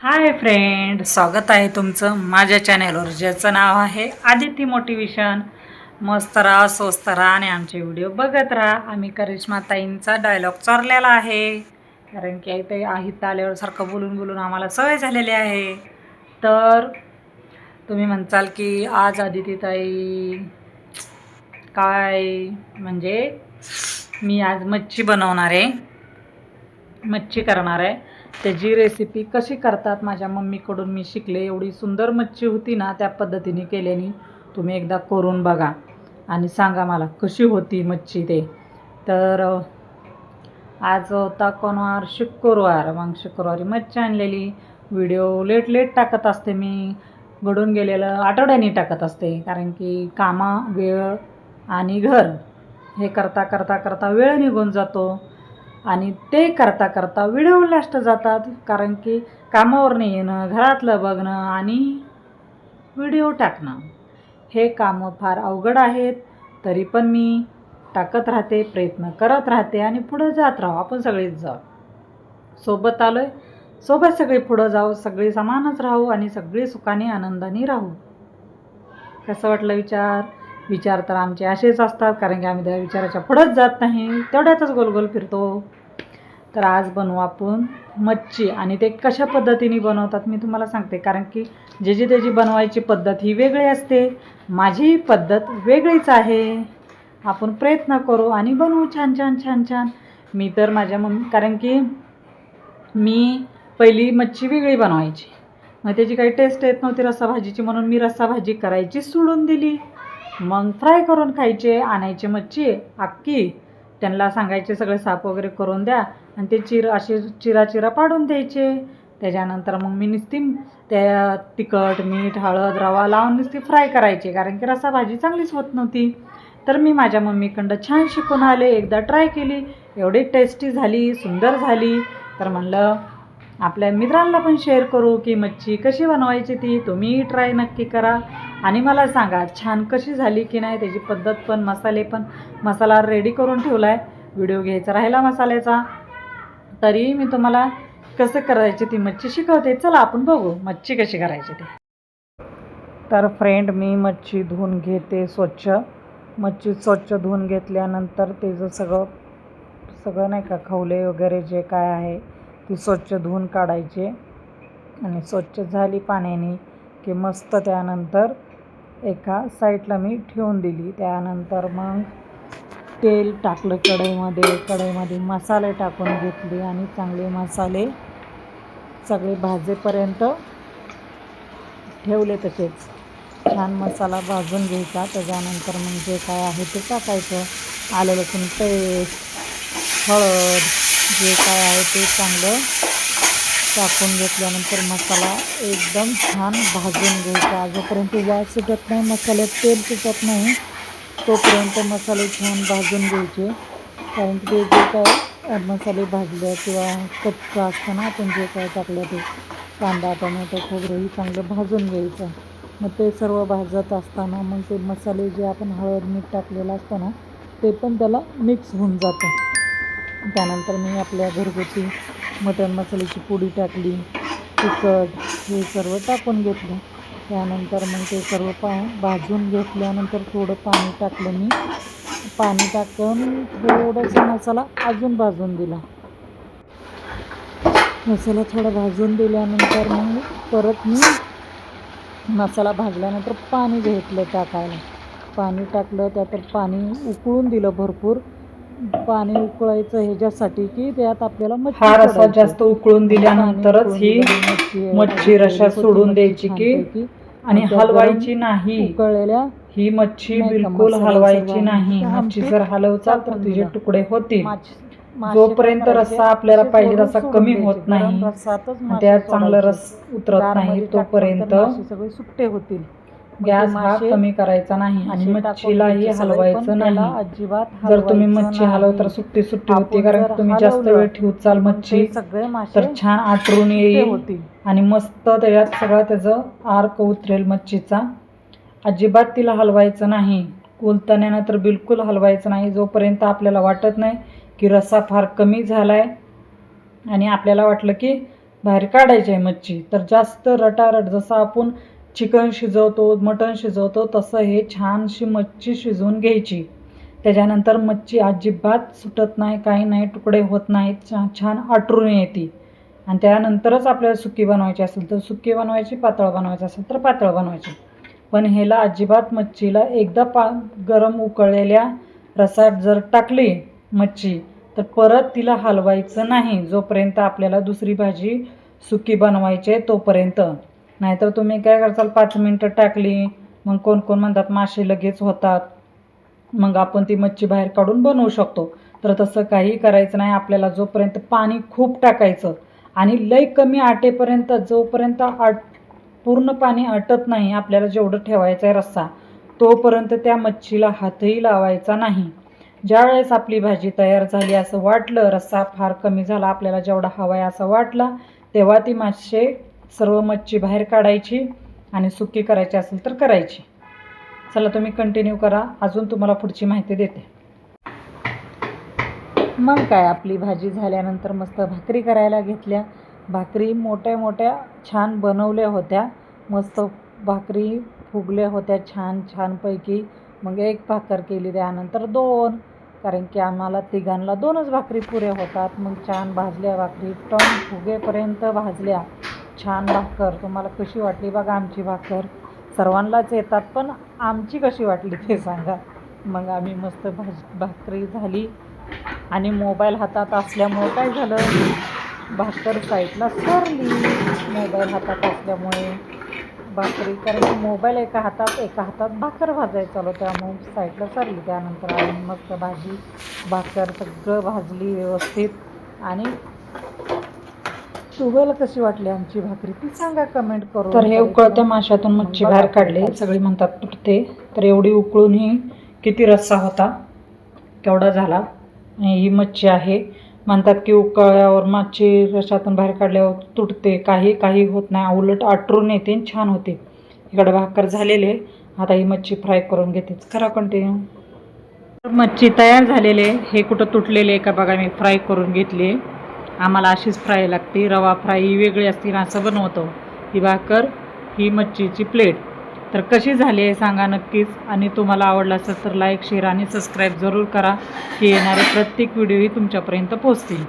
Hi friend, स्वागत आहे तुमचं माझ्या चॅनलवर, ज्याचं नाव आहे आदिती मोटिवेशन. मस्त राहा, स्वस्त राहा आणि आमचे व्हिडिओ बघत राहा. आम्ही करिश्मा ताईंचा डायलॉग चोरलेला आहे, कारण की इथे आहित आल्यावर सारखं बोलून बोलून आम्हाला सवय झालेली आहे. तर तुम्ही म्हणताल की आज आदिती ताई काय, म्हणजे मी आज मच्छी बनवणार आहे, मच्छी करणार आहे. त्याची रेसिपी कशी करतात माझ्या मम्मीकडून मी शिकले. एवढी सुंदर मच्छी होती ना, त्या पद्धतीने केल्याने तुम्ही एकदा करून बघा आणि सांगा मला कशी होती मच्छी ते. तर आज होता कोणवार, शुक्रवार. मग शुक्रवारी मच्छी आणलेली. व्हिडिओ लेट टाकत असते मी, घडून गेलेलं आठवड्यानी टाकत असते, कारण की कामा वेळ आणि घर हे करता करता करता वेळ निघून जातो आणि ते करता करता व्हिडिओ लास्ट जातात, कारण की कामावर नाही येणं, घरातलं बघणं आणि व्हिडिओ टाकणं हे कामं फार अवघड आहेत. तरी पण मी टाकत राहते, प्रयत्न करत राहते आणि पुढं जात राहू. आपण सगळेच जाऊ, सोबत आलो आहे, सोबत सगळे पुढं जाऊ, सगळे समानच राहू आणि सगळे सुखाने आनंदाने राहू. कसं वाटलं विचार तर आमचे असेच असतात, कारण की आम्ही त्या विचाराच्या पुढंच जात नाही, तेवढ्यातच गोलगोल फिरतो. तर आज बनवू आपण मच्छी, आणि ते कशा पद्धतीने बनवतात मी तुम्हाला सांगते, कारण की ज्याची त्याची बनवायची पद्धत ही वेगळी असते. माझी पद्धत वेगळीच आहे. आपण प्रयत्न करू आणि बनवू छान छान छान छान. मी तर माझ्या कारण की मी पहिली मच्छी वेगळी बनवायची, मग त्याची काही टेस्ट येत नव्हती रस्साभाजीची, म्हणून मी रस्साभाजी करायची सोडून दिली. मग फ्राय करून खायचे, आणायचे मच्छी अख्खी, त्यांना सांगायचे सगळे साफ वगैरे करून द्या आणि ते असे चिरा पाडून द्यायचे. त्याच्यानंतर मग मी नुसती त्या तिखट मीठ हळद रवा लावून नुसती फ्राय करायची, कारण की रस्साभाजी चांगलीच होत नव्हती. तर मी माझ्या मम्मीकडं छान शिकून आले, एकदा ट्राय केली, एवढी टेस्टी झाली, सुंदर झाली. तर म्हणलं आपल्या मित्रांना पण शेअर करू की मच्छी कशी बनवायची ती तुम्ही ट्राय नक्की करा आणि मला सांगा छान कशी झाली की नाही. त्याची पद्धत पण मसाला रेडी करून ठेवला आहे, व्हिडिओ घ्यायचा राहिला मसाल्याचा, तरी मी तुम्हाला कसं करायची ती मच्छी शिकवते. चला आपण बघू मच्छी कशी करायची ती. तर फ्रेंड, मी मच्छी धुवून घेते स्वच्छ. मच्छी स्वच्छ धुवून घेतल्यानंतर त्याचं सगळं नाही का, खवले वगैरे जे काय आहे ती स्वच्छ धुवून काढायचे आणि स्वच्छ झाली पाण्याने की मस्त त्यानंतर एका साईडला मी ठेवून दिली. त्यानंतर मग तेल टाकलं कढईमध्ये मसाले टाकून घेतले आणि चांगले मसाले सगळे भाजेपर्यंत ठेवले. तसेच छान मसाला भाजून घ्यायचा. त्याच्यानंतर मग जे काय आहे ते टाकायचं, आलं लसूण पेस्ट, हळद, जे काय आहे ते चांगलं टाकून घेतल्यानंतर मसाला एकदम छान भाजून घ्यायचा. जोपर्यंत वास सुटत नाही, मसाल्यात तेल सुटत नाही, तोपर्यंत मसाले छान भाजून घ्यायचे. कारण की ते जे काय मसाले भाजले किंवा कच्चं असताना आपण जे काय टाकलं ते कांदा टोमॅटो खोबरंही चांगलं भाजून घ्यायचं. मग ते सर्व भाजत असताना मग ते मसाले जे आपण हळद मीठ टाकलेलं असतं ना, ते पण त्याला मिक्स होऊन जातं. त्यानंतर मी आपल्या घरगुती मटण मसाल्याची पुडी टाकली, तिखट हे सर्व टाकून घेतलं. त्यानंतर मग ते सर्व भाजून घेतल्यानंतर थोडं पाणी टाकलं मी. पाणी टाकून थोडासा मसाला अजून भाजून दिला. मसाला थोडा भाजून दिल्यानंतर मग परत मी मसाला भाजल्यानंतर पाणी घेतलं टाकायला. पाणी टाकलं, त्यात पाणी उकळून दिलं भरपूर. पाणी उकळायचं ह्याच्यासाठी की त्यात आपल्याला मच्छी रस्सा जास्त उकळून दिल्यानंतरच ही मच्छी रस्सा सोडून द्यायची की, आणि हलवायची नाही. उकळलेल्या ही मच्छी बिलकुल हलवायची नाही. मच्छी जर हलवचाल तर तिचे तुकडे होतील. जोपर्यंत रस्सा आपल्याला पाहिजे रस्सा कमी होत नाही, त्यात चांगलं रस उतरत नाही, तोपर्यंत सगळे सुट्टे होतील. गॅस हा कमी करायचा नाही आणि मच्छीलाही हलवायचं नाही अजिबात. जर तुम्ही मच्छी हलव तर सुट्टी होती, कारण तुम्ही जास्त वेळ ठेवचाल मच्छी तर छान आटरून येईल आणि मस्त त्याच्यात सगळा त्याचं आर्क उतरेल मच्छीचा. अजिबात तिला हलवायचं नाही, उलताण्यानं तर बिलकुल हलवायचं नाही. जोपर्यंत आपल्याला वाटत नाही की रस्सा फार कमी झाला आहे आणि आपल्याला वाटलं की बाहेर काढायची आहे मच्छी. तर जास्त रटारट जसं आपण चिकन शिजवतो, मटण शिजवतो तसं हे छानशी मच्छी शिजवून घ्यायची. त्याच्यानंतर मच्छी अजिबात सुटत नाही, काही नाही, तुकडे होत नाहीत, छान आटरून येते. आणि त्यानंतरच आपल्याला सुकी बनवायची असेल तर सुकी बनवायची, पातळ बनवायची असेल तर पातळ बनवायची. पण ह्याला अजिबात मच्छीला एकदा गरम उकळलेल्या रसात जर टाकली मच्छी तर परत तिला हलवायचं नाही जोपर्यंत आपल्याला दुसरी भाजी सुकी बनवायची आहे तोपर्यंत. नाहीतर तुम्ही काय करताल, 5 मिनटं टाकली, मग कोण कोण म्हणतात मासे लगेच होतात, मग आपण ती मच्छी बाहेर काढून बनवू शकतो. तर तसं काही करायचं नाही. आपल्याला जोपर्यंत पाणी खूप टाकायचं आणि लई कमी आटेपर्यंत, जोपर्यंत पूर्ण पाणी आटत नाही, आपल्याला जेवढं ठेवायचं आहे रस्सा तोपर्यंत त्या मच्छीला हातही लावायचा नाही. ज्यावेळेस आपली भाजी तयार झाली असं वाटलं, रस्सा फार कमी झाला, आपल्याला जेवढा हवा आहे असं वाटला, तेव्हा ती सर्व मच्छी बाहेर काढायची आणि सुकी करायची असेल तर करायची. चला तुम्ही कंटिन्यू करा, अजून तुम्हाला पुढची माहिती देते. मग काय, आपली भाजी झाल्यानंतर मस्त भाकरी करायला घेतल्या. भाकरी मोठ्या मोठ्या छान बनवल्या होत्या, मस्त भाकरी फुगल्या होत्या छानपैकी. मग एक भाकर केली, त्यानंतर 2, कारण की आम्हाला तिघांना 2च भाकरी पुऱ्या होतात. मग छान भाजल्या भाकरी, टन फुगेपर्यंत भाजल्या छान भाकर. तुम्हाला कशी वाटली बघा आमची भाकर? सर्वांनाच येतात, पण आमची कशी वाटली ते सांगा. मग आम्ही मस्त भाकरी झाली आणि मोबाईल हातात असल्यामुळे काय झालं, भाकर साईडला सरली. मोबाईल हातात असल्यामुळे भाकरी, कारण मोबाईल एका हातात भाकर भाजायचं चालू, त्यामुळे साईडला सरली. त्यानंतर आम्ही मस्त भाकर सगळं भाजली व्यवस्थित. आणि तुम्हाला कशी वाटली आमची भाकरी ती सांगा कमेंट करून. तर हे उकळत्या माशातून मच्छी बाहेर काढली, सगळे म्हणतात तुटते. तर एवढी उकळूनही किती रस्सा होता, केवढा झाला. ही मच्छी आहे, म्हणतात की उकळल्यावर मच्छी रश्शातून बाहेर काढल्यावर तुटते, काही होत नाही, उलट आटरून येते, छान होते. इकडे भाकर झालेले, आता ही मच्छी फ्राय करून घेते. करा कंटिन्यू. मच्छी तयार झालेले, हे कुठं तुटलेले का बघा, मी फ्राय करून घेतली. आम्हाला अशीच फ्राय लागते, रवा फ्राय ही वेगळी असते ना, असं बनवतो. ही भाकर, ही मच्छीची प्लेट. तर कशी झाली आहे सांगा नक्कीच. आणि तुम्हाला आवडलं असेल तर लाईक, शेअर आणि सबस्क्राईब जरूर करा, की येणारे प्रत्येक व्हिडिओही तुमच्यापर्यंत पोहोचतील.